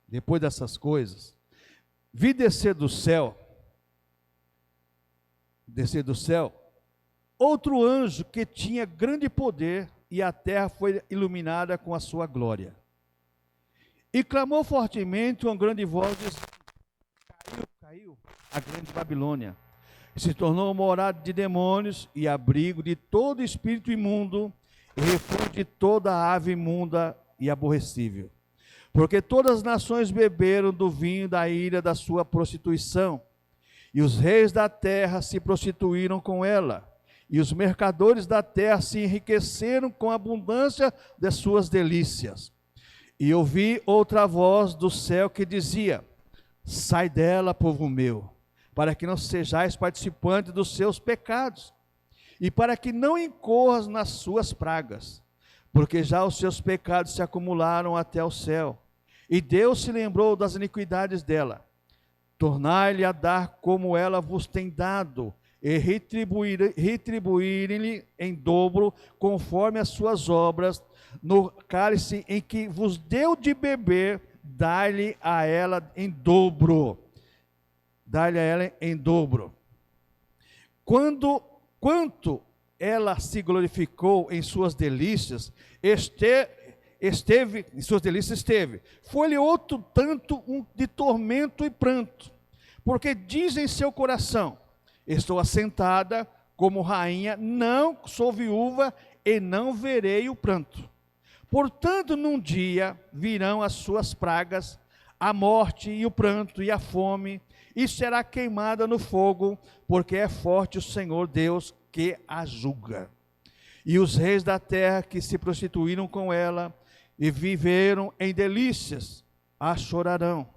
Depois dessas coisas, vi descer do céu, outro anjo que tinha grande poder, e a terra foi iluminada com a sua glória. E clamou fortemente com grande voz, dizendo: caiu a grande Babilônia, se tornou morada de demônios e abrigo de todo espírito imundo, e refúgio de toda ave imunda e aborrecível. Porque todas as nações beberam do vinho da ira da sua prostituição, e os reis da terra se prostituíram com ela, e os mercadores da terra se enriqueceram com a abundância de suas delícias. E ouvi outra voz do céu que dizia: sai dela, povo meu, para que não sejais participantes dos seus pecados, e para que não incorras nas suas pragas, porque já os seus pecados se acumularam até o céu, e Deus se lembrou das iniquidades dela. Tornai-lhe a dar como ela vos tem dado, e retribuírem-lhe em dobro, conforme as suas obras. No cálice em que vos deu de beber, dai-lhe a ela em dobro. Dai-lhe a ela em dobro. Quanto ela se glorificou em suas delícias, esteve. Foi-lhe outro tanto de tormento e pranto, porque diz em seu coração: estou assentada como rainha, não sou viúva e não verei o pranto. Portanto, num dia virão as suas pragas, a morte e o pranto e a fome, e será queimada no fogo, porque é forte o Senhor Deus que a julga. E os reis da terra que se prostituíram com ela e viveram em delícias, a chorarão,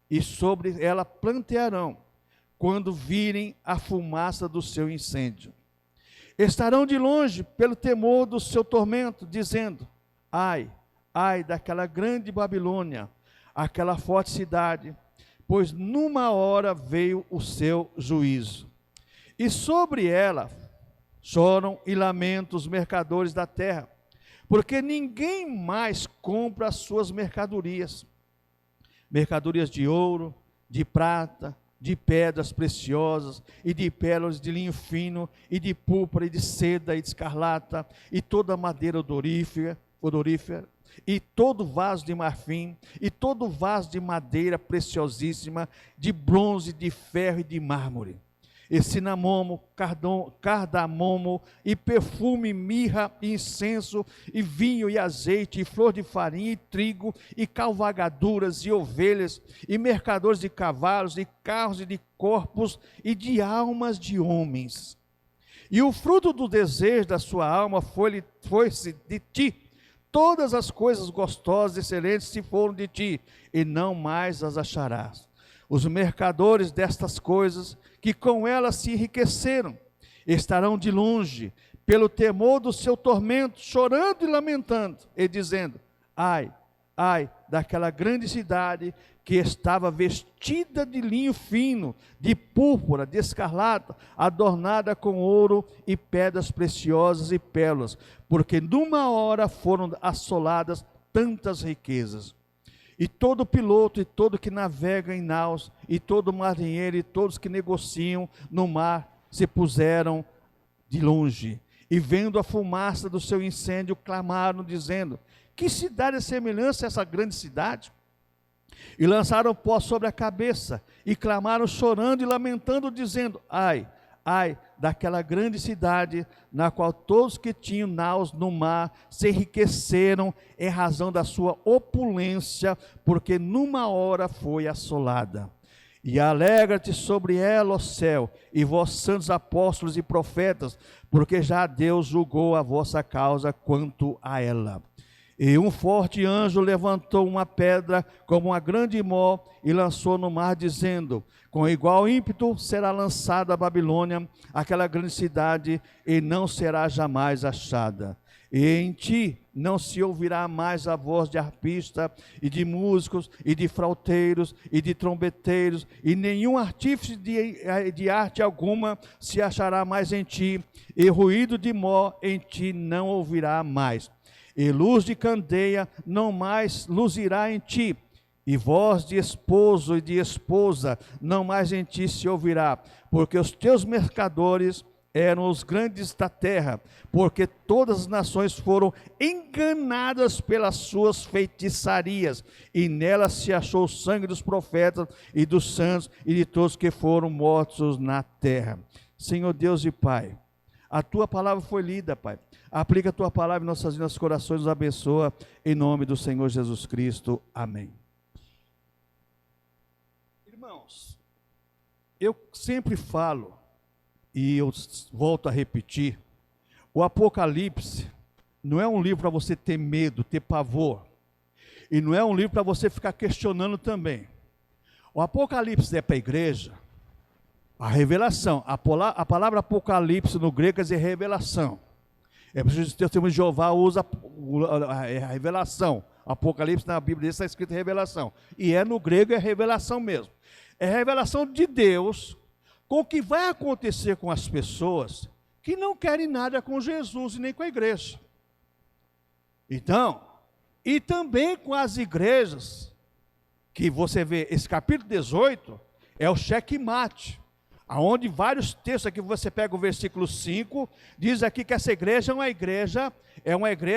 e sobre ela plantearão, quando virem a fumaça do seu incêndio. Estarão de longe pelo temor do seu tormento, dizendo: ai, ai daquela grande Babilônia, aquela forte cidade, pois numa hora veio o seu juízo. E sobre ela choram e lamentam os mercadores da terra, porque ninguém mais compra as suas mercadorias de ouro, de prata, de pedras preciosas, e de pérolas de linho fino, e de púrpura, e de seda, e de escarlata, e toda madeira odorífera, e todo vaso de marfim, e todo vaso de madeira preciosíssima, de bronze, de ferro e de mármore, e cinamomo, cardamomo, e perfume, mirra, e incenso, e vinho, e azeite, e flor de farinha, e trigo, e cavalgaduras, e ovelhas, e mercadores de cavalos, e carros, e de corpos, e de almas de homens. E o fruto do desejo da sua alma foi-se de ti. Todas as coisas gostosas e excelentes se foram de ti, e não mais as acharás. Os mercadores destas coisas, que com elas se enriqueceram, estarão de longe, pelo temor do seu tormento, chorando e lamentando, e dizendo: ai, ai daquela grande cidade, que estava vestida de linho fino, de púrpura, de escarlata, adornada com ouro e pedras preciosas e pérolas, porque numa hora foram assoladas tantas riquezas. E todo piloto, e todo que navega em naus, e todo marinheiro, e todos que negociam no mar, se puseram de longe, e vendo a fumaça do seu incêndio, clamaram, dizendo: que cidade é semelhante a essa grande cidade? E lançaram pó sobre a cabeça, e clamaram chorando e lamentando, dizendo: ai, ai daquela grande cidade, na qual todos que tinham naus no mar se enriqueceram em razão da sua opulência, porque numa hora foi assolada. E alegra-te sobre ela, ó céu, e vós santos apóstolos e profetas, porque já Deus julgou a vossa causa quanto a ela. E um forte anjo levantou uma pedra como uma grande mó e lançou no mar, dizendo: com igual ímpeto será lançada a Babilônia, aquela grande cidade, e não será jamais achada. E em ti não se ouvirá mais a voz de arpista, e de músicos, e de frauteiros, e de trombeteiros, e nenhum artífice de arte alguma se achará mais em ti, e ruído de mó em ti não ouvirá mais. e luz de candeia não mais luzirá em ti, e voz de esposo e de esposa não mais em ti se ouvirá, porque os teus mercadores eram os grandes da terra, porque todas as nações foram enganadas pelas suas feitiçarias, e nelas se achou o sangue dos profetas e dos santos e de todos que foram mortos na terra. Senhor Deus e Pai, a tua palavra foi lida, Pai. Aplica a tua palavra em nossas vidas, nossos corações, nos abençoa, em nome do Senhor Jesus Cristo. Amém. Irmãos, eu sempre falo, e eu volto a repetir, o Apocalipse não é um livro para você ter medo, ter pavor, e não é um livro para você ficar questionando também. O Apocalipse é para a igreja, a revelação, a palavra Apocalipse no grego quer dizer revelação. É por isso que o testemunho de Jeová usa a revelação. Apocalipse na Bíblia está escrito revelação, e no grego é revelação mesmo. É revelação de Deus com o que vai acontecer com as pessoas que não querem nada com Jesus e nem com a igreja. Então, e também com as igrejas, que você vê, esse capítulo 18 é o checkmate, aonde vários textos aqui, você pega o versículo 5, diz aqui que essa igreja é uma igreja,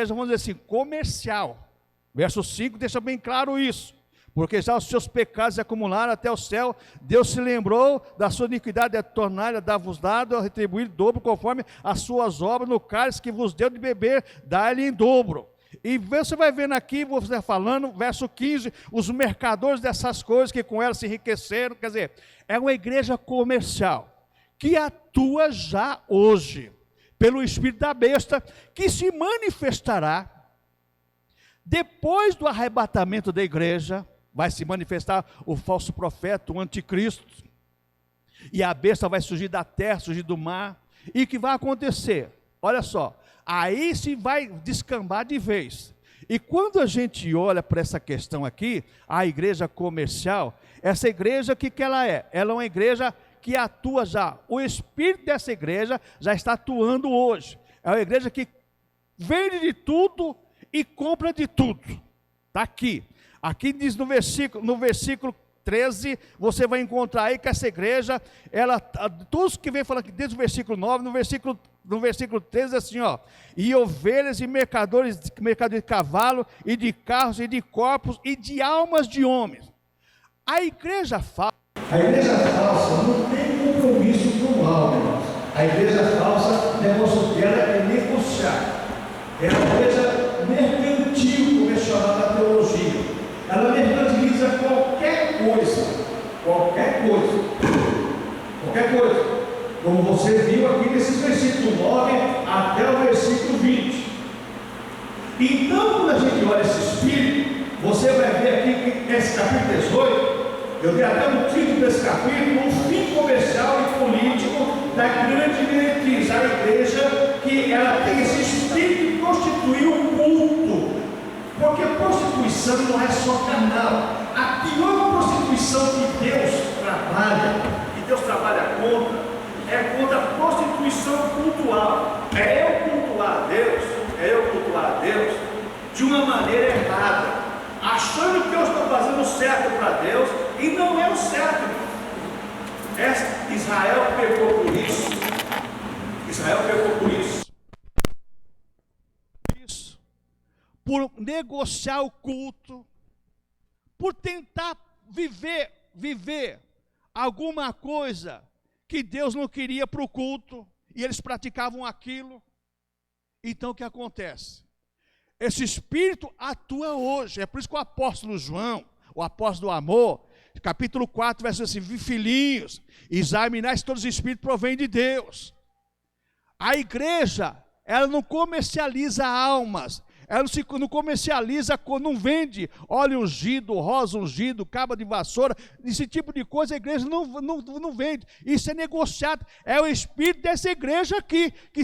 vamos dizer assim, comercial. Verso 5 deixa bem claro isso. Porque já os seus pecados se acumularam até o céu, Deus se lembrou da sua iniquidade, de tornar a dar-vos dado, a retribuir dobro conforme as suas obras, no cálice que vos deu de beber, dá-lhe em dobro. E você vai vendo aqui, você falando, verso 15, os mercadores dessas coisas que com elas se enriqueceram, quer dizer, é uma igreja comercial, que atua já hoje, pelo espírito da besta, que se manifestará, depois do arrebatamento da igreja, vai se manifestar o falso profeta, o anticristo, e a besta vai surgir da terra, surgir do mar, e o que vai acontecer? Olha só, aí se vai descambar de vez. E quando a gente olha para essa questão aqui, a igreja comercial, essa igreja, o que ela é? Ela é uma igreja que atua já, o espírito dessa igreja já está atuando hoje, é uma igreja que vende de tudo e compra de tudo, está aqui. Aqui diz no versículo 13, você vai encontrar aí que essa igreja, todos que vem falando aqui desde o versículo 9, no versículo 13 assim, ó, e ovelhas e mercadores de cavalo, e de carros, e de corpos, e de almas de homens. A igreja falsa não tem compromisso com o mal, irmãos. A igreja falsa, o negócio dela é negociar. É uma igreja mercantil, como é chamada na teologia. Ela mercantiliza qualquer coisa, como você viu aqui nesses versículos 9 até o versículo 20. Então, quando a gente olha esse espírito, você vai ver aqui que esse capítulo 18, eu dei até no título desse capítulo, o fim comercial e político da grande diretriz, a igreja que ela tem esse espírito de constituir um culto. Porque a prostituição não é só carnal. A pior prostituição que Deus trabalha contra, é contra a prostituição cultural. É eu cultuar a Deus de uma maneira errada, achando que eu estou fazendo o certo para Deus, e não é o certo. Israel pecou por isso. Por negociar o culto, por tentar viver alguma coisa que Deus não queria para o culto, e eles praticavam aquilo. Então o que acontece? Esse espírito atua hoje, é por isso que o apóstolo João, o apóstolo do amor, capítulo 4, verso assim, filhinhos, examinais todos os espíritos provém de Deus. A igreja, ela não comercializa almas, ela não comercializa, não vende óleo ungido, rosa ungido, cabo de vassoura, esse tipo de coisa a igreja não vende. Isso é negociado, é o espírito dessa igreja aqui, que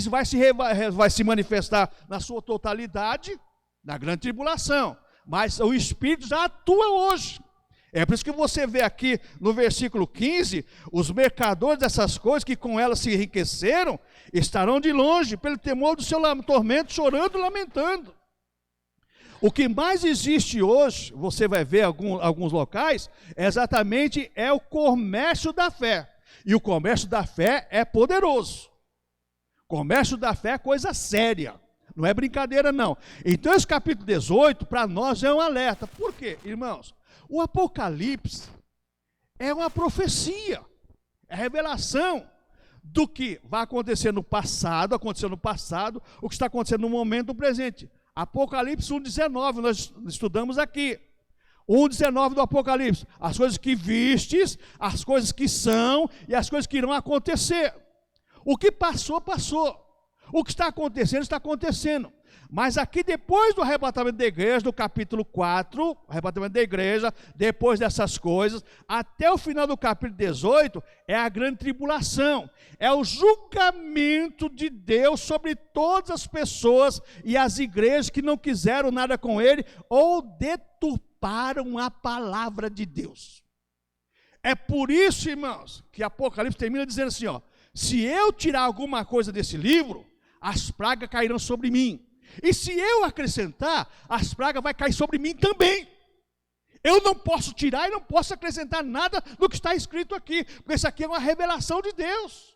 vai se manifestar na sua totalidade, na grande tribulação, mas o espírito já atua hoje. É por isso que você vê aqui no versículo 15, os mercadores dessas coisas que com elas se enriqueceram, estarão de longe, pelo temor do seu tormento, chorando e lamentando. O que mais existe hoje, você vai ver alguns locais, é o comércio da fé. E o comércio da fé é poderoso. O comércio da fé é coisa séria. Não é brincadeira, não. Então, esse capítulo 18, para nós, é um alerta. Por quê, irmãos? O Apocalipse é uma profecia. É revelação do que vai acontecer no passado, aconteceu no passado, o que está acontecendo no momento do presente. Apocalipse 1,19, nós estudamos aqui. 1,19 do Apocalipse. As coisas que vistes, as coisas que são e as coisas que irão acontecer. O que passou, passou. O que está acontecendo, está acontecendo. Mas aqui depois do arrebatamento da igreja, do capítulo 4, arrebatamento da igreja, depois dessas coisas, até o final do capítulo 18, é a grande tribulação. É o julgamento de Deus sobre todas as pessoas e as igrejas que não quiseram nada com ele ou deturparam a palavra de Deus. É por isso, irmãos, que Apocalipse termina dizendo assim, ó, se eu tirar alguma coisa desse livro, as pragas cairão sobre mim. E se eu acrescentar, as pragas vão cair sobre mim também. Eu não posso tirar e não posso acrescentar nada do que está escrito aqui, porque isso aqui é uma revelação de Deus.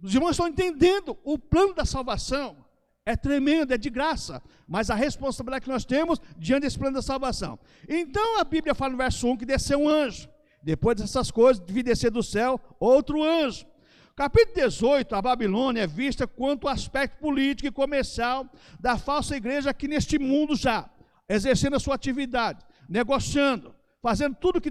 Os irmãos estão entendendo, o plano da salvação é tremendo, é de graça, mas a responsabilidade que nós temos diante desse plano da salvação. Então a Bíblia fala no verso 1 que desceu um anjo, depois dessas coisas, devia descer do céu outro anjo. Capítulo 18, a Babilônia é vista quanto ao aspecto político e comercial da falsa igreja aqui neste mundo já, exercendo a sua atividade, negociando, fazendo tudo o que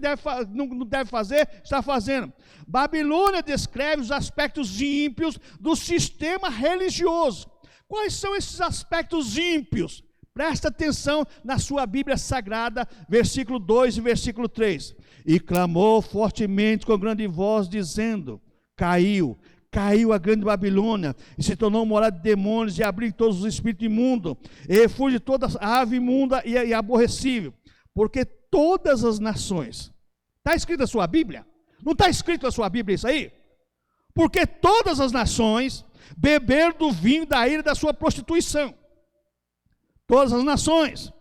não deve fazer, está fazendo. Babilônia descreve os aspectos ímpios do sistema religioso. Quais são esses aspectos ímpios? Presta atenção na sua Bíblia Sagrada, versículo 2 e versículo 3. E clamou fortemente com grande voz, dizendo... Caiu a grande Babilônia, e se tornou morada de demônios, e abriu todos os espíritos imundos, e refúgio de toda a ave imunda e aborrecível, porque todas as nações, está escrito na sua Bíblia? Não está escrito na sua Bíblia isso aí? Porque todas as nações beberam do vinho da ira da sua prostituição. Todas as nações,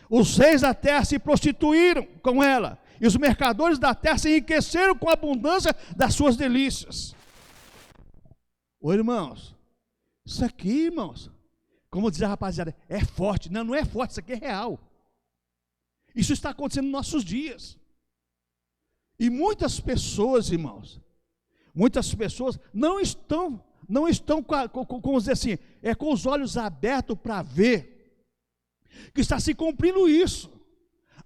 os reis da terra se prostituíram com ela, e os mercadores da terra se enriqueceram com a abundância das suas delícias. Ô irmãos, isso aqui, irmãos, como diz a rapaziada, é forte. Não, não é forte, isso aqui é real. Isso está acontecendo nos nossos dias. E muitas pessoas, irmãos, muitas pessoas não estão como dizer assim, com os olhos abertos para ver que está se cumprindo isso.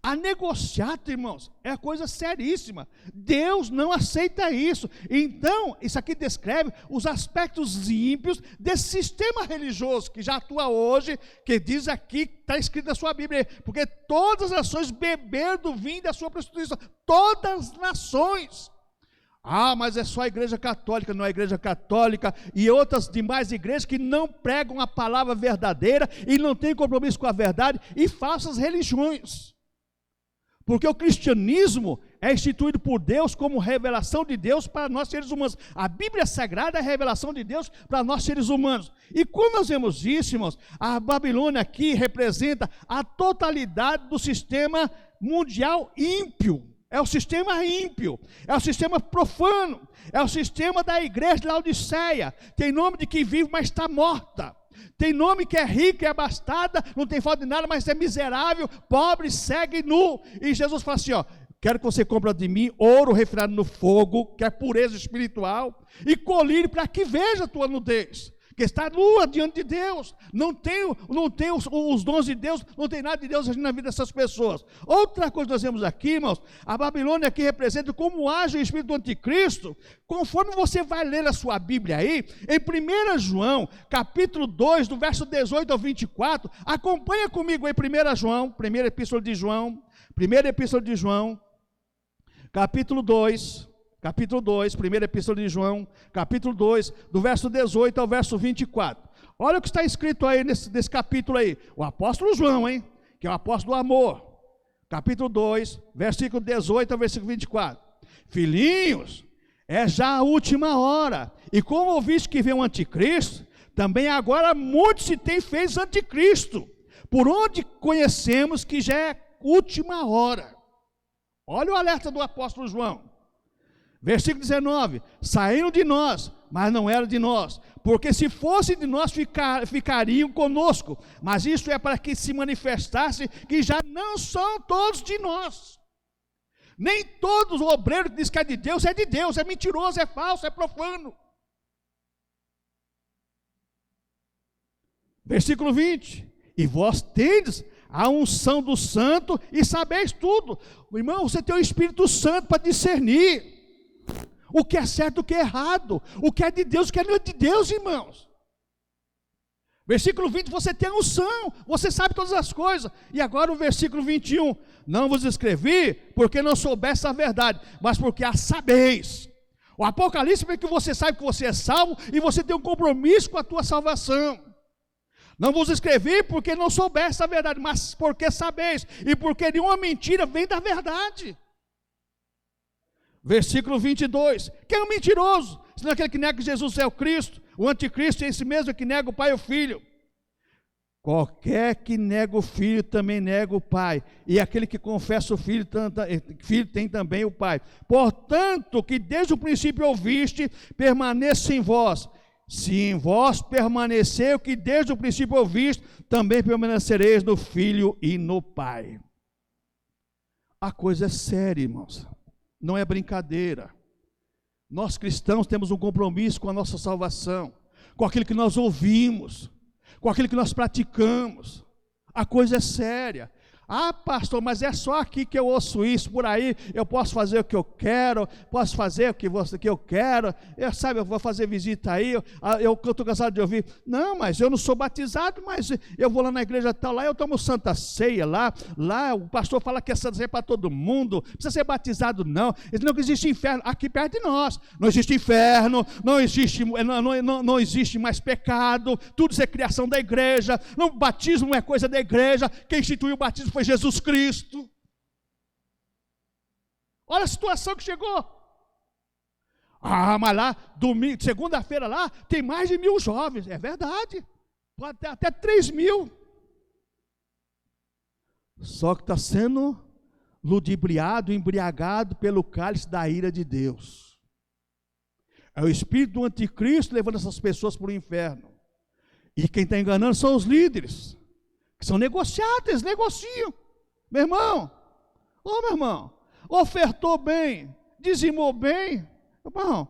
A negociata, irmãos, é coisa seríssima. Deus não aceita isso. Então, isso aqui descreve os aspectos ímpios desse sistema religioso que já atua hoje, que diz aqui, está escrito na sua Bíblia, porque todas as nações beberam do vinho da sua prostituição. Todas as nações. Ah, mas é só a igreja católica. Não é a igreja católica e outras demais igrejas que não pregam a palavra verdadeira e não têm compromisso com a verdade e falsas religiões. Porque o cristianismo é instituído por Deus como revelação de Deus para nós seres humanos. A Bíblia Sagrada é a revelação de Deus para nós seres humanos. E quando nós vemos isso, irmãos, a Babilônia aqui representa a totalidade do sistema mundial ímpio. É o sistema ímpio, é o sistema profano, é o sistema da igreja de Laodiceia. Tem nome de que vive, mas está morta. Tem nome que é rica, é abastada, não tem falta de nada, mas é miserável, pobre, cego e nu. E Jesus fala assim, ó, quero que você compre de mim ouro refinado no fogo, que é pureza espiritual, e colírio para que veja a tua nudez, que está nua diante de Deus, não tem os dons de Deus, não tem nada de Deus agindo na vida dessas pessoas. Outra coisa que nós vemos aqui, irmãos, a Babilônia aqui representa como age o espírito do anticristo, conforme você vai ler a sua Bíblia aí, em 1 João, capítulo 2, do verso 18 ao 24, acompanha comigo em 1 João, primeira epístola de João, capítulo 2, primeira epístola de João, capítulo 2, do verso 18 ao verso 24. Olha o que está escrito aí nesse capítulo aí. O apóstolo João, que é o apóstolo do amor. Capítulo 2, versículo 18 ao versículo 24. Filhinhos, é já a última hora. E como ouviste que vem o anticristo, também agora muitos se têm feito anticristo, por onde conhecemos que já é última hora. Olha o alerta do apóstolo João. Versículo 19: saíram de nós, mas não eram de nós, porque se fossem de nós ficariam conosco, mas isso é para que se manifestasse que já não são todos de nós. Nem todos o obreiro que diz que é de Deus, é mentiroso, é falso, é profano. Versículo 20: e vós tendes a unção do santo e sabeis tudo. Irmão, você tem o Espírito Santo para discernir o que é certo, o que é errado, o que é de Deus, o que não é de Deus, irmãos. Versículo 20, você tem a unção, você sabe todas as coisas. E agora o versículo 21, não vos escrevi porque não soubesse a verdade, mas porque a sabeis. O Apocalipse é que você sabe que você é salvo e você tem um compromisso com a tua salvação. Não vos escrevi porque não soubesse a verdade, mas porque sabeis, e porque nenhuma mentira vem da verdade. Versículo 22, quem é o mentiroso? Senão aquele que nega que Jesus é o Cristo. O anticristo é esse mesmo que nega o Pai e o Filho. Qualquer que nega o Filho também nega o Pai, e aquele que confessa o Filho tem também o Pai. Portanto, que desde o princípio ouviste, permaneça em vós. Se em vós permanecer o que desde o princípio ouviste, também permanecereis no Filho e no Pai. A coisa é séria, irmãos. Não é brincadeira. Nós cristãos temos um compromisso com a nossa salvação, com aquilo que nós ouvimos, com aquilo que nós praticamos. A coisa é séria. Ah, pastor, mas é só aqui que eu ouço isso, por aí eu posso fazer o que eu quero, posso fazer o que eu quero, eu vou fazer visita aí, eu estou cansado de ouvir. Não, mas eu não sou batizado, mas eu vou lá na igreja tal, lá eu tomo Santa Ceia, lá o pastor fala que é Santa Ceia para todo mundo, não precisa ser batizado não, não existe inferno, aqui perto de nós, não existe inferno, não existe mais pecado, tudo isso é criação da igreja, o batismo não é coisa da igreja, quem instituiu o batismo foi Jesus Cristo. Olha a situação que chegou. Ah, mas lá, domingo, segunda-feira lá, tem mais de 1.000 jovens. É verdade. Pode ter até 3.000. Só que está sendo ludibriado, embriagado pelo cálice da ira de Deus. É o espírito do anticristo levando essas pessoas para o inferno. E quem está enganando são os líderes, que são negociados, eles negociam. Meu irmão, ofertou bem, dizimou bem, irmão,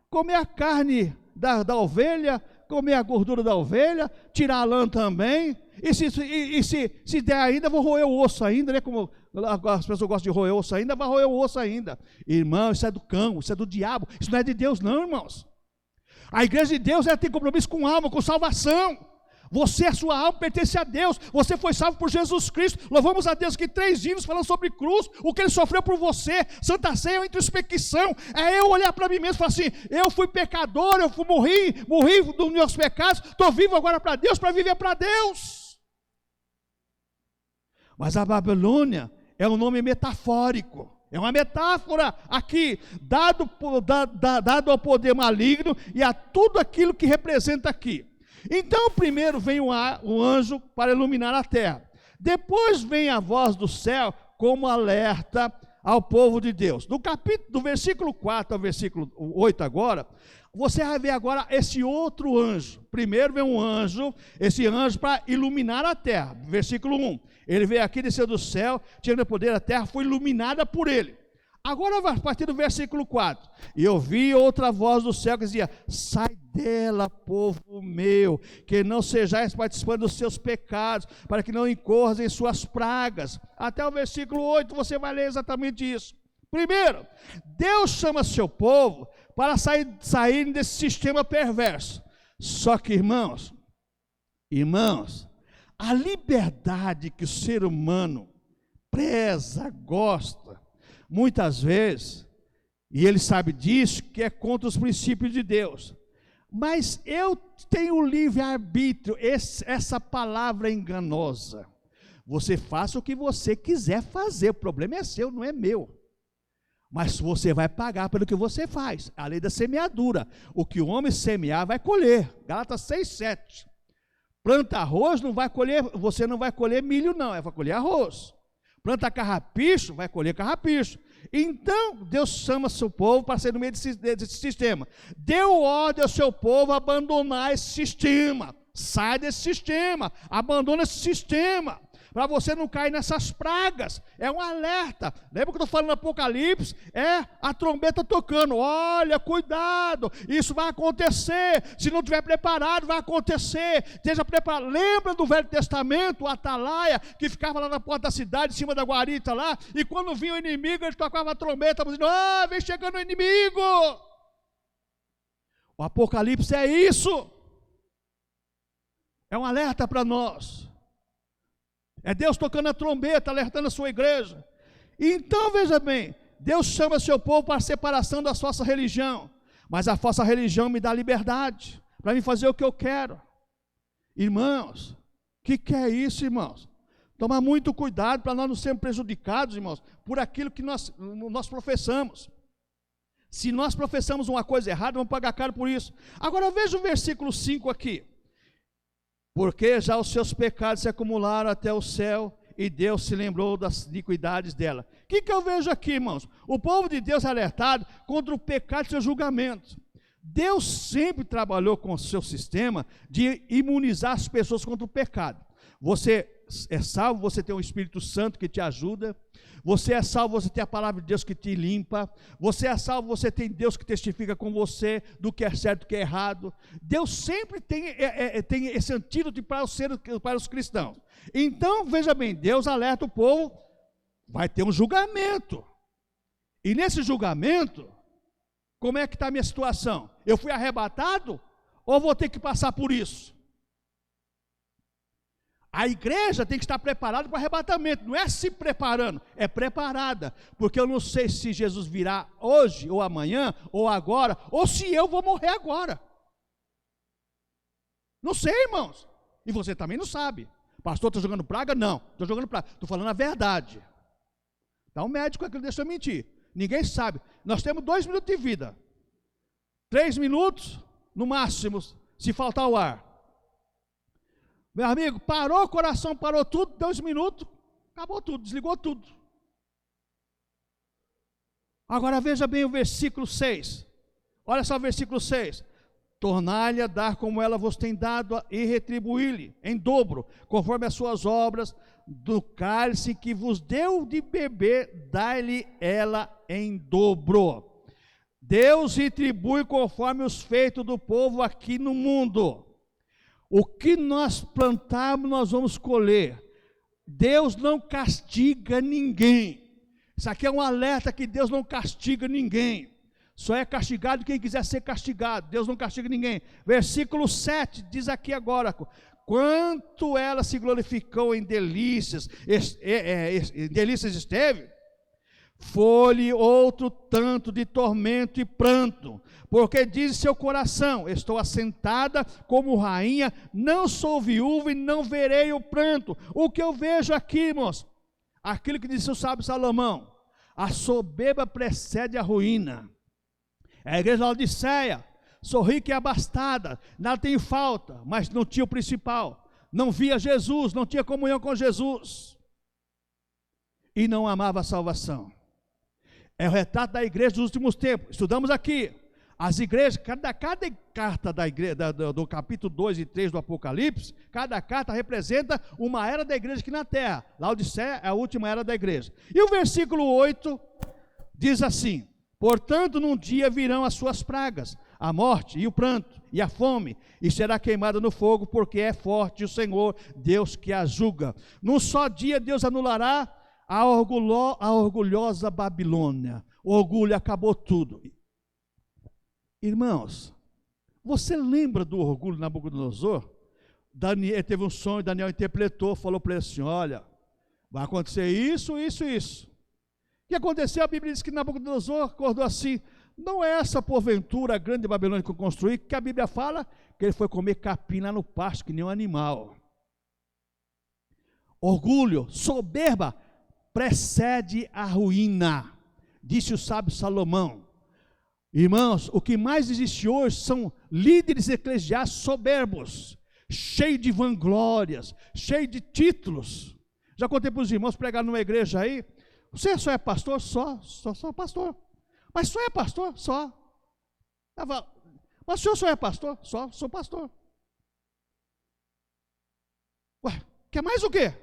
comer a carne da ovelha, comer a gordura da ovelha, tirar a lã também, e se der ainda, vou roer o osso ainda, né? Como as pessoas gostam de roer o osso ainda, vai roer o osso ainda. Irmão, isso é do cão, isso é do diabo, isso não é de Deus não, irmãos. A igreja de Deus, ela tem compromisso com alma, com salvação. Você, a sua alma pertence a Deus, você foi salvo por Jesus Cristo. Louvamos a Deus que 3 hinos falando sobre cruz, o que Ele sofreu por você, Santa Ceia, uma introspecção, é eu olhar para mim mesmo e falar assim, eu fui pecador, morri dos meus pecados, estou vivo agora para Deus, para viver para Deus. Mas a Babilônia é um nome metafórico, é uma metáfora aqui, dado ao poder maligno e a tudo aquilo que representa aqui. Então primeiro vem o anjo para iluminar a terra, depois vem a voz do céu como alerta ao povo de Deus. Do versículo 4 ao versículo 8 agora, você vai ver agora esse outro anjo. Primeiro vem um anjo, esse anjo para iluminar a terra. Versículo 1, ele veio aqui, desceu do céu, tirando o poder, a terra foi iluminada por ele. Agora, a partir do versículo 4, e eu vi outra voz do céu que dizia, sai dela, povo meu, que não sejais participantes dos seus pecados, para que não incorras em suas pragas. Até o versículo 8 você vai ler exatamente isso. Primeiro, Deus chama seu povo para saírem desse sistema perverso. Só que, irmãos, a liberdade que o ser humano preza, gosta, muitas vezes, e ele sabe disso, que é contra os princípios de Deus. Mas eu tenho livre-arbítrio, essa palavra é enganosa. Você faça o que você quiser fazer, o problema é seu, não é meu. Mas você vai pagar pelo que você faz. A lei da semeadura. O que o homem semear vai colher. Gálatas 6:7. Planta arroz, você não vai colher milho não, vai colher arroz. Planta carrapicho, vai colher carrapicho. Então, Deus chama seu povo para ser no meio desse sistema. Deu ordem ao seu povo abandonar esse sistema. Sai desse sistema, abandona esse sistema, para você não cair nessas pragas. É um alerta. Lembra que eu estou falando no Apocalipse? É a trombeta tocando. Olha, cuidado, isso vai acontecer. Se não estiver preparado, vai acontecer. Esteja preparado. Lembra do Velho Testamento, o atalaia, que ficava lá na porta da cidade, em cima da guarita lá, e quando vinha o inimigo, ele tocava a trombeta, dizendo: ah, vem chegando o inimigo. O Apocalipse é isso. É um alerta para nós. É Deus tocando a trombeta, alertando a sua igreja. Então, veja bem, Deus chama seu povo para a separação da falsa religião. Mas a falsa religião me dá liberdade, para me fazer o que eu quero. Irmãos, o que é isso, irmãos? Tomar muito cuidado para nós não sermos prejudicados, irmãos, por aquilo que nós professamos. Se nós professamos uma coisa errada, vamos pagar caro por isso. Agora veja o versículo 5 aqui. Porque já os seus pecados se acumularam até o céu, e Deus se lembrou das iniquidades dela. O que eu vejo aqui, irmãos? O povo de Deus é alertado contra o pecado e seu julgamento. Deus sempre trabalhou com o seu sistema de imunizar as pessoas contra o pecado. Você é salvo, você tem o Espírito Santo que te ajuda. Você é salvo, você tem a palavra de Deus que te limpa. Você é salvo, você tem Deus que testifica com você do que é certo e do que é errado. Deus sempre tem esse antídoto para os cristãos. Então, veja bem, Deus alerta o povo, vai ter um julgamento. E nesse julgamento, como é que está a minha situação? Eu fui arrebatado ou vou ter que passar por isso? A igreja tem que estar preparada para o arrebatamento, não é se preparando, é preparada, porque eu não sei se Jesus virá hoje, ou amanhã, ou agora, ou se eu vou morrer agora. Não sei, irmãos, e você também não sabe. Pastor, estou jogando praga? Não, estou jogando praga, estou falando a verdade. Dá um médico aqui, deixa eu mentir, ninguém sabe. Nós temos 2 minutos de vida, 3 minutos no máximo, se faltar o ar. Meu amigo, parou o coração, parou tudo, 2 minutos, acabou tudo, desligou tudo. Agora veja bem o versículo 6. Olha só o versículo 6. Tornai-lhe a dar como ela vos tem dado e retribuí-lhe em dobro, conforme as suas obras, do cálice que vos deu de beber, dai-lhe ela em dobro. Deus retribui conforme os feitos do povo aqui no mundo. O que nós plantarmos, nós vamos colher. Deus não castiga ninguém. Isso aqui é um alerta que Deus não castiga ninguém. Só é castigado quem quiser ser castigado. Deus não castiga ninguém. Versículo 7 diz aqui agora: quanto ela se glorificou em delícias, delícias esteve, foi-lhe outro tanto de tormento e pranto, porque diz em seu coração: estou assentada como rainha, não sou viúva e não verei o pranto. O que eu vejo aqui, irmãos, aquilo que disse o sábio Salomão: a soberba precede a ruína. A igreja de Laodiceia, sou rica e abastada, nada tem falta, mas não tinha o principal, não via Jesus, não tinha comunhão com Jesus, e não amava a salvação. É o retrato da igreja dos últimos tempos. Estudamos aqui as igrejas, cada carta da igreja, do capítulo 2 e 3 do Apocalipse, cada carta representa uma era da igreja aqui na terra. Laodiceia é a última era da igreja. E o versículo 8 diz assim: portanto, num dia virão as suas pragas, a morte e o pranto e a fome, e será queimada no fogo, porque é forte o Senhor, Deus que a julga. Num só dia Deus anulará a orgulhosa Babilônia. O orgulho acabou tudo. Irmãos, você lembra do orgulho de Nabucodonosor? Daniel teve um sonho, Daniel interpretou, falou para ele assim: olha, vai acontecer isso, isso, isso. O que aconteceu? A Bíblia diz que Nabucodonosor acordou assim: não é essa porventura a grande Babilônia que eu construí, que a Bíblia fala que ele foi comer capim lá no pasto, que nem um animal. Orgulho, soberba, precede a ruína. disse o sábio Salomão. Irmãos, o que mais existe hoje são líderes eclesiásticos soberbos, cheios de vanglórias, cheios de títulos. Já contei para os irmãos pregar numa igreja aí, você só é pastor? Só pastor. Mas só é pastor? Só. Mas o senhor só é pastor? Sou pastor. Ué, quer mais o quê?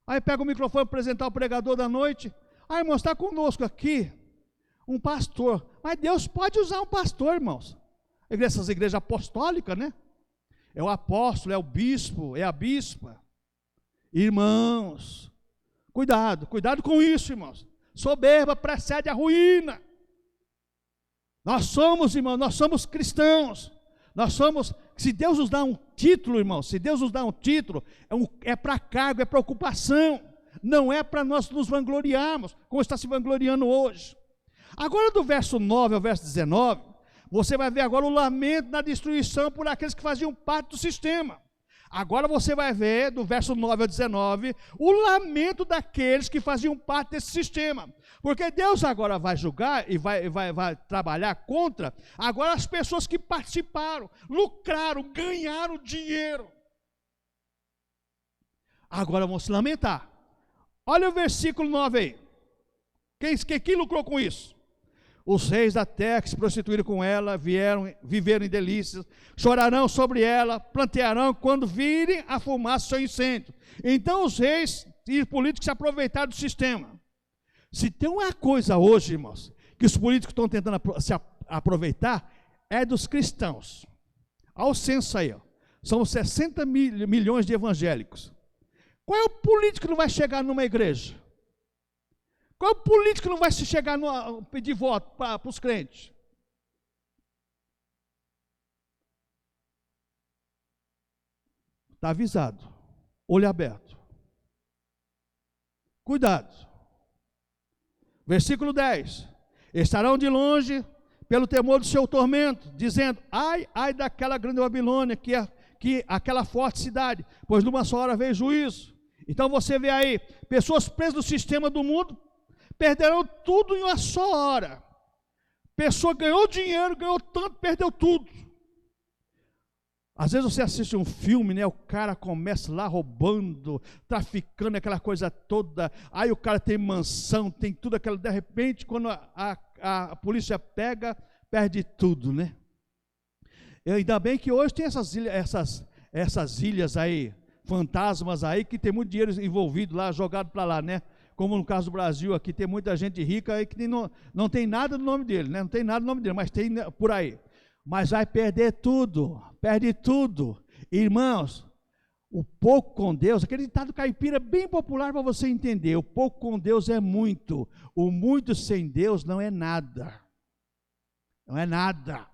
Aí pega o microfone para apresentar o pregador da noite. Ah, irmãos, está conosco aqui um pastor. Mas Deus pode usar um pastor, irmãos. Essas igrejas apostólicas, né? É o apóstolo, é o bispo, é a bispa. Irmãos, cuidado com isso, irmãos. Soberba precede a ruína. Nós somos, irmãos, nós somos cristãos. Nós somos, se Deus nos dá um título, irmãos, se Deus nos dá um título, é para cargo, é para ocupação. Não é para nós nos vangloriarmos, como está se vangloriando hoje. Agora do verso 9 ao verso 19, você vai ver agora o lamento na destruição por aqueles que faziam parte do sistema. Agora você vai ver, do verso 9 ao 19, o lamento daqueles que faziam parte desse sistema. Porque Deus agora vai julgar e vai trabalhar contra, agora as pessoas que participaram, lucraram, ganharam dinheiro. Agora vão se lamentar. Olha o versículo 9 aí. Quem lucrou com isso? Os reis da terra que se prostituíram com ela, viveram em delícias, chorarão sobre ela, plantearão quando virem a fumaça do seu incêndio. Então os reis e os políticos se aproveitaram do sistema. Se tem uma coisa hoje, irmãos, que os políticos estão tentando se aproveitar, é dos cristãos. Olha o censo aí, ó. São 60 milhões de evangélicos. Qual é o político que não vai chegar numa igreja? Qual é o político que não vai se chegar a pedir voto para os crentes? Está avisado. Olho aberto. Cuidado. Versículo 10. Estarão de longe pelo temor do seu tormento, dizendo, ai daquela grande Babilônia, que aquela forte cidade, pois numa só hora veio juízo. Então você vê aí, pessoas presas no sistema do mundo, perderão tudo em uma só hora. Pessoa ganhou dinheiro, ganhou tanto, perdeu tudo. Às vezes você assiste um filme, né? O cara começa lá roubando, traficando, aquela coisa toda. Aí o cara tem mansão, tem tudo aquilo. De repente, quando a polícia pega, perde tudo, né? Ainda bem que hoje tem essas ilhas aí, fantasmas aí, que tem muito dinheiro envolvido lá, jogado para lá, né? Como no caso do Brasil, aqui tem muita gente rica aí que não tem nada no nome dele, né? Não tem nada no nome dele, mas tem por aí. Mas vai perder tudo, perde tudo. Irmãos, o pouco com Deus, aquele ditado caipira bem popular para você entender, o pouco com Deus é muito, o muito sem Deus não é nada. Não é nada.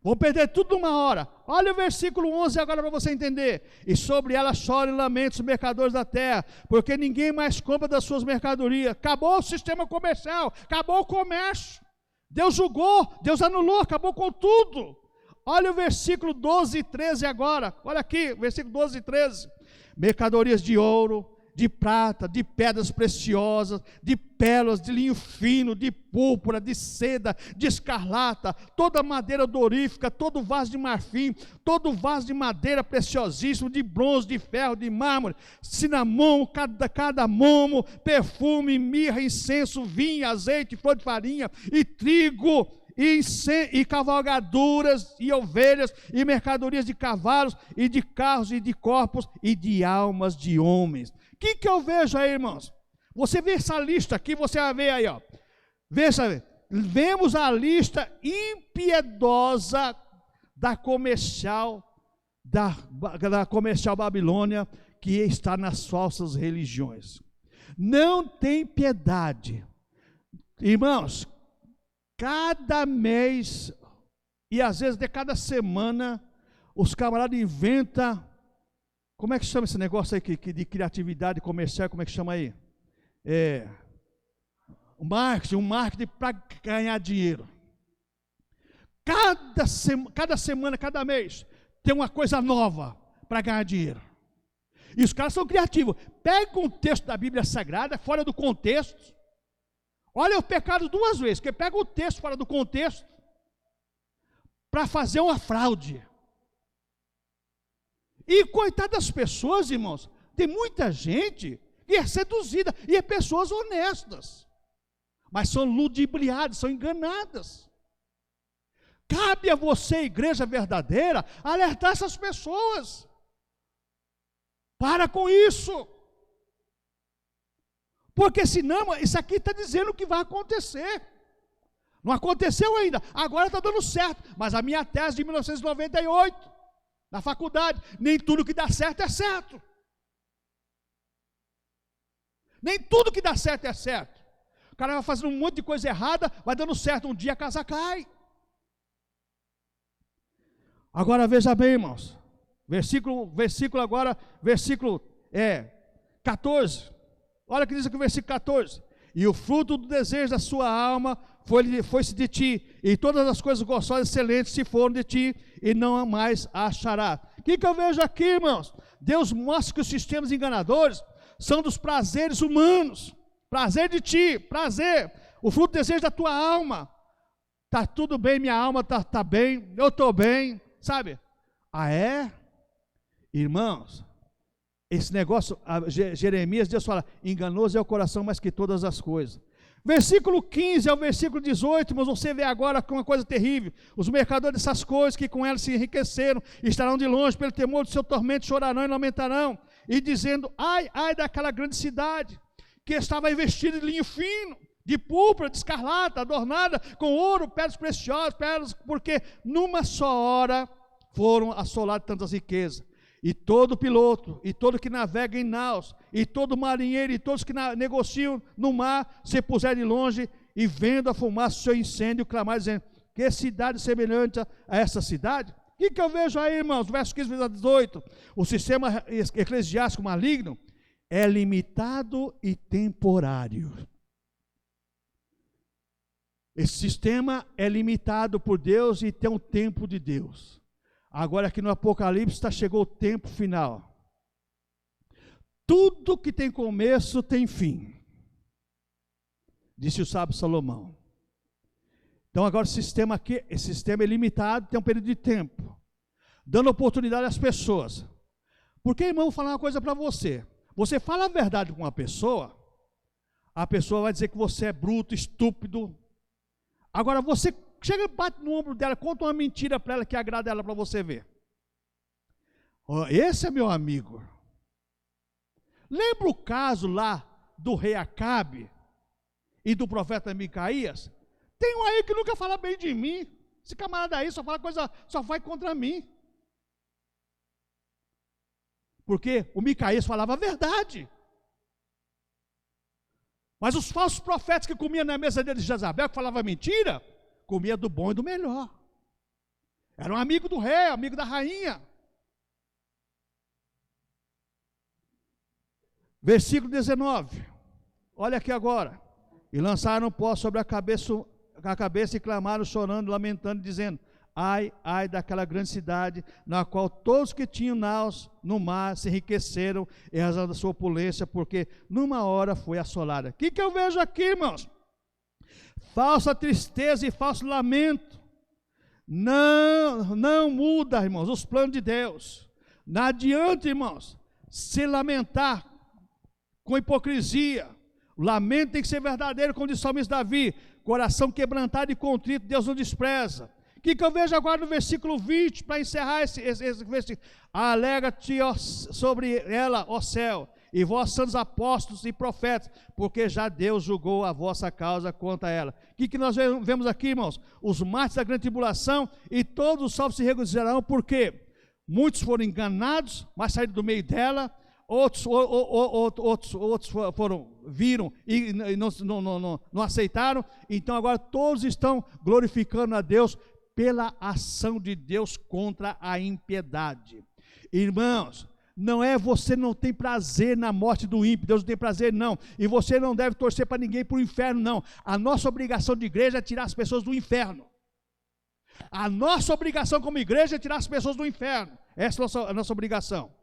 Vão perder tudo numa hora. Olha o versículo 11 agora para você entender. E sobre ela choram e lamentam os mercadores da terra, porque ninguém mais compra das suas mercadorias. Acabou o sistema comercial, acabou o comércio. Deus julgou, Deus anulou, acabou com tudo. Olha o versículo 12 e 13 agora. Olha aqui, versículo 12 e 13. Mercadorias de ouro, de prata, de pedras preciosas, de pérolas, de linho fino, de púrpura, de seda, de escarlata, toda madeira odorífica, todo vaso de marfim, todo vaso de madeira preciosíssimo, de bronze, de ferro, de mármore, cinamomo, cardamomo, perfume, mirra, incenso, vinho, azeite, flor de farinha e trigo, e cavalgaduras, e ovelhas, e mercadorias de cavalos, e de carros, e de corpos, e de almas de homens. O que eu vejo aí, irmãos? Você vê essa lista aqui, você vai ver aí, ó. Veja, vemos a lista impiedosa da comercial Babilônia, que está nas falsas religiões. Não tem piedade. Irmãos, cada mês, e às vezes de cada semana, os camaradas inventam. Como é que chama esse negócio aí de criatividade comercial? Como é que chama aí? Um marketing para ganhar dinheiro. Cada semana, cada mês, tem uma coisa nova para ganhar dinheiro. E os caras são criativos. Pega um texto da Bíblia Sagrada, fora do contexto, Olha o pecado duas vezes, porque pega o texto fora do contexto para fazer uma fraude. E coitado das pessoas, irmãos, tem muita gente que é seduzida, e é pessoas honestas, mas são ludibriadas, são enganadas. Cabe a você, igreja verdadeira, alertar essas pessoas. Para com isso. Porque senão, isso aqui está dizendo o que vai acontecer. Não aconteceu ainda, agora está dando certo. Mas a minha tese de 1998, na faculdade, nem tudo que dá certo é certo. Nem tudo que dá certo é certo. O cara vai fazendo um monte de coisa errada, vai dando certo, um dia a casa cai. Agora veja bem, irmãos, versículo 14, olha o que diz aqui o versículo 14, e o fruto do desejo da sua alma foi-se de ti, e todas as coisas gostosas e excelentes se foram de ti, e não mais achará. O que eu vejo aqui, irmãos? Deus mostra que os sistemas enganadores são dos prazeres humanos, prazer de ti, prazer, o fruto do desejo da tua alma, está tudo bem, minha alma está bem, eu estou bem, sabe? Ah, é? Irmãos, esse negócio, Jeremias, Deus fala, enganoso é o coração mais que todas as coisas. Versículo 15 ao versículo 18, mas você vê agora com uma coisa terrível, os mercadores dessas coisas que com elas se enriqueceram, estarão de longe pelo temor do seu tormento, chorarão e lamentarão, e dizendo, ai, ai daquela grande cidade, que estava investida de linho fino, de púrpura, de escarlata, adornada com ouro, pedras preciosas, pedras, porque numa só hora foram assoladas tantas riquezas. E todo piloto, e todo que navega em naus, e todo marinheiro, e todos que negociam no mar, se puserem de longe, e vendo a fumaça do seu incêndio, clamar, dizendo, que cidade semelhante a essa cidade? O que eu vejo aí, irmãos? Verso 15, verso 18, o sistema eclesiástico maligno é limitado e temporário. Esse sistema é limitado por Deus e tem um tempo de Deus. Agora aqui no Apocalipse chegou o tempo final. Tudo que tem começo tem fim, disse o sábio Salomão. Então agora esse sistema é limitado, tem um período de tempo, dando oportunidade às pessoas. Porque, irmão, vou falar uma coisa para você. Você fala a verdade com uma pessoa, a pessoa vai dizer que você é bruto, estúpido. Agora você chega e bate no ombro dela, conta uma mentira para ela que agrada ela para você ver. Oh, esse é meu amigo. Lembra o caso lá do rei Acabe e do profeta Micaías? Tem um aí que nunca fala bem de mim. Esse camarada aí só fala coisa, só vai contra mim. Porque o Micaías falava a verdade. Mas os falsos profetas que comiam na mesa dele de Jezabel, que falavam mentira, comia do bom e do melhor. Era um amigo do rei, amigo da rainha. Versículo 19. Olha aqui agora. E lançaram pó sobre a cabeça e clamaram, chorando, lamentando, dizendo, ai, ai daquela grande cidade, na qual todos que tinham naus no mar se enriqueceram em razão da sua opulência, porque numa hora foi assolada. O que eu vejo aqui, irmãos? Falsa tristeza e falso lamento. Não muda, irmãos, os planos de Deus. Não adianta, irmãos, se lamentar com hipocrisia. O lamento tem que ser verdadeiro, como disse o salmista Davi. Coração quebrantado e contrito, Deus não despreza. O que eu vejo agora no versículo 20, para encerrar esse versículo? Alegra-te sobre ela, ó céu, e vós santos apóstolos e profetas, porque já Deus julgou a vossa causa contra ela. O que nós vemos aqui, irmãos? Os mártires da grande tribulação, e todos os salvos se regozijarão, porque muitos foram enganados, mas saíram do meio dela, outros viram e não aceitaram, então agora todos estão glorificando a Deus pela ação de Deus contra a impiedade. Irmãos, você não tem prazer na morte do ímpio, Deus não tem prazer não, e você não deve torcer para ninguém para o inferno não. A nossa obrigação de igreja é tirar as pessoas do inferno. A nossa obrigação como igreja é tirar as pessoas do inferno. Essa é a nossa obrigação.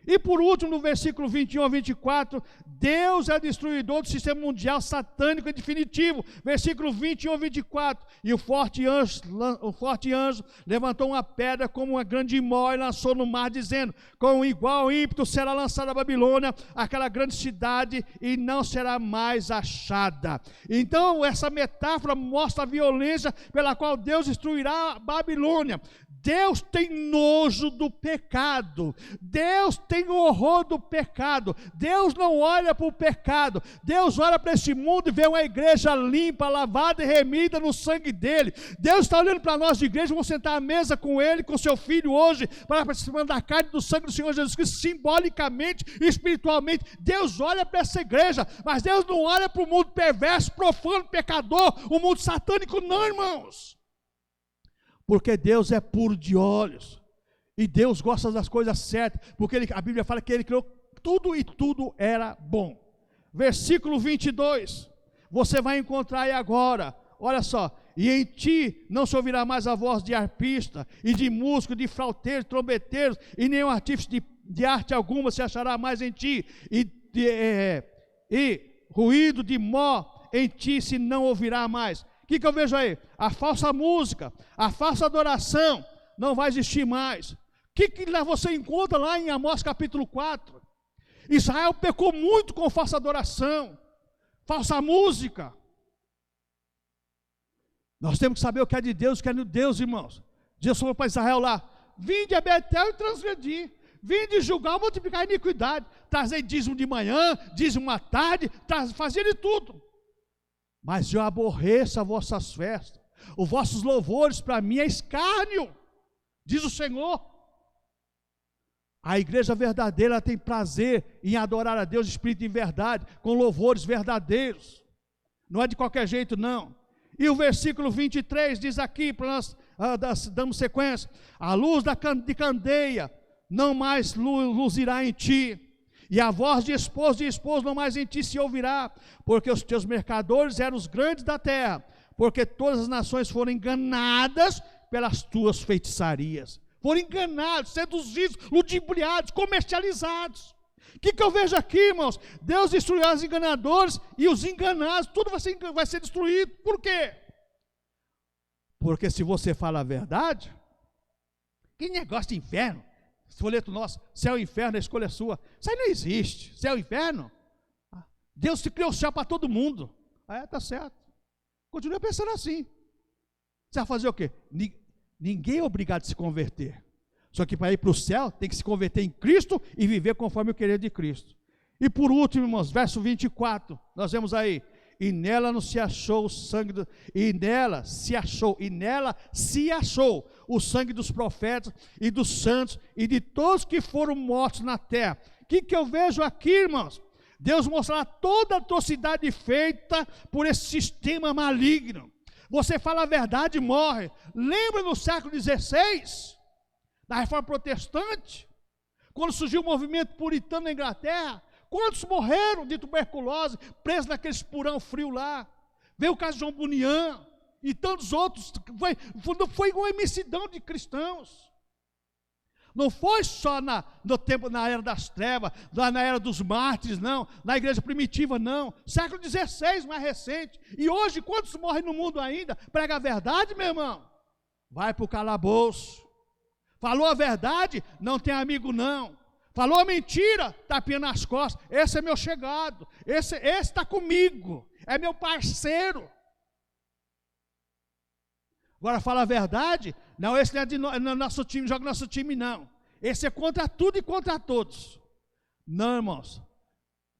E por último, no versículo 21 a 24, Deus é destruidor do sistema mundial satânico e definitivo. Versículo 21 a 24. E o forte anjo levantou uma pedra como uma grande mó e lançou no mar, dizendo: com igual ímpeto será lançada a Babilônia, aquela grande cidade, e não será mais achada. Então, essa metáfora mostra a violência pela qual Deus destruirá a Babilônia. Deus tem nojo do pecado, Deus tem horror do pecado, Deus não olha para o pecado, Deus olha para esse mundo e vê uma igreja limpa, lavada e remida no sangue dele. Deus está olhando para nós de igreja, vamos sentar à mesa com ele, com seu filho hoje, para participar da carne e do sangue do Senhor Jesus Cristo, simbolicamente e espiritualmente. Deus olha para essa igreja, mas Deus não olha para o mundo perverso, profano, pecador, o mundo satânico, não, irmãos. Porque Deus é puro de olhos, e Deus gosta das coisas certas, porque a Bíblia fala que Ele criou tudo e tudo era bom. Versículo 22, você vai encontrar aí agora, olha só: e em ti não se ouvirá mais a voz de arpista, e de músico, de flauteiro, trombeteiros, e nenhum artífice de arte alguma se achará mais em ti, e ruído de mó em ti se não ouvirá mais. O que eu vejo aí? A falsa música, a falsa adoração não vai existir mais. O que você encontra lá em Amós capítulo 4? Israel pecou muito com falsa adoração, falsa música. Nós temos que saber o que é de Deus, o que é de Deus, irmãos. Jesus falou para Israel lá: vinde a Betel e transgredir, vinde julgar, multiplicar a iniquidade, trazer dízimo de manhã, dízimo à tarde, fazer de tudo. Mas eu aborreço as vossas festas, os vossos louvores para mim é escárnio, diz o Senhor. A igreja verdadeira tem prazer em adorar a Deus, espírito e verdade, com louvores verdadeiros, não é de qualquer jeito não. E o versículo 23 diz aqui, para nós damos sequência: a luz de candeia não mais luzirá em ti, e a voz de esposo não mais em ti se ouvirá, porque os teus mercadores eram os grandes da terra, porque todas as nações foram enganadas pelas tuas feitiçarias, foram enganados, seduzidos, ludibriados, comercializados. O que eu vejo aqui, irmãos? Deus destruiu os enganadores e os enganados, tudo vai ser destruído. Por quê? Porque se você fala a verdade, que negócio de inferno, folheto nosso, céu e inferno, a escolha é sua. Isso aí não existe, céu e inferno. Deus te criou o céu para todo mundo. Tá certo. Continua pensando assim. Você vai fazer o quê? Ninguém é obrigado a se converter. Só que para ir para o céu, tem que se converter em Cristo e viver conforme o querer de Cristo. E por último, irmãos, verso 24, nós vemos aí: e nela não se achou o sangue, e nela se achou o sangue dos profetas e dos santos e de todos que foram mortos na terra. O que eu vejo aqui, irmãos? Deus mostrará toda a atrocidade feita por esse sistema maligno. Você fala a verdade e morre. Lembra no século XVI, da Reforma Protestante, quando surgiu o movimento puritano na Inglaterra? Quantos morreram de tuberculose, presos naquele espurão frio lá? Veio o caso de João Bunian e tantos outros. Foi uma imensidão de cristãos. Não foi só no tempo, na era das trevas, na era dos mártires, não. Na igreja primitiva, não. Século XVI, mais recente. E hoje, quantos morrem no mundo ainda? Prega a verdade, meu irmão, vai para o calabouço. Falou a verdade, não tem amigo não. Falou a mentira, tapinha nas costas. Esse é meu chegado, esse está comigo, é meu parceiro. Agora fala a verdade, não, esse não é de nosso time, joga nosso time não. Esse é contra tudo e contra todos. Não, irmãos,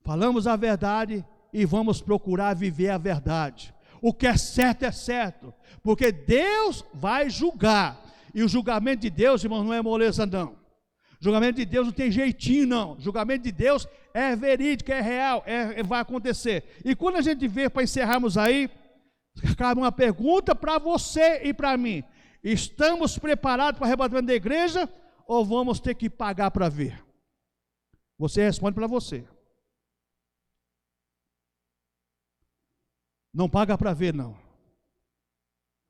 falamos a verdade e vamos procurar viver a verdade. O que é certo, porque Deus vai julgar. E o julgamento de Deus, irmãos, não é moleza não. O julgamento de Deus não tem jeitinho não. O julgamento de Deus é verídico, é real, vai acontecer. E quando a gente vê, para encerrarmos aí, cabe uma pergunta para você e para mim: estamos preparados para o arrebatamento da igreja ou vamos ter que pagar para ver? Você responde para você. Não paga para ver não.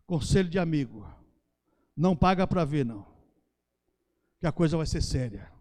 Conselho de amigo, não paga para ver não, que a coisa vai ser séria.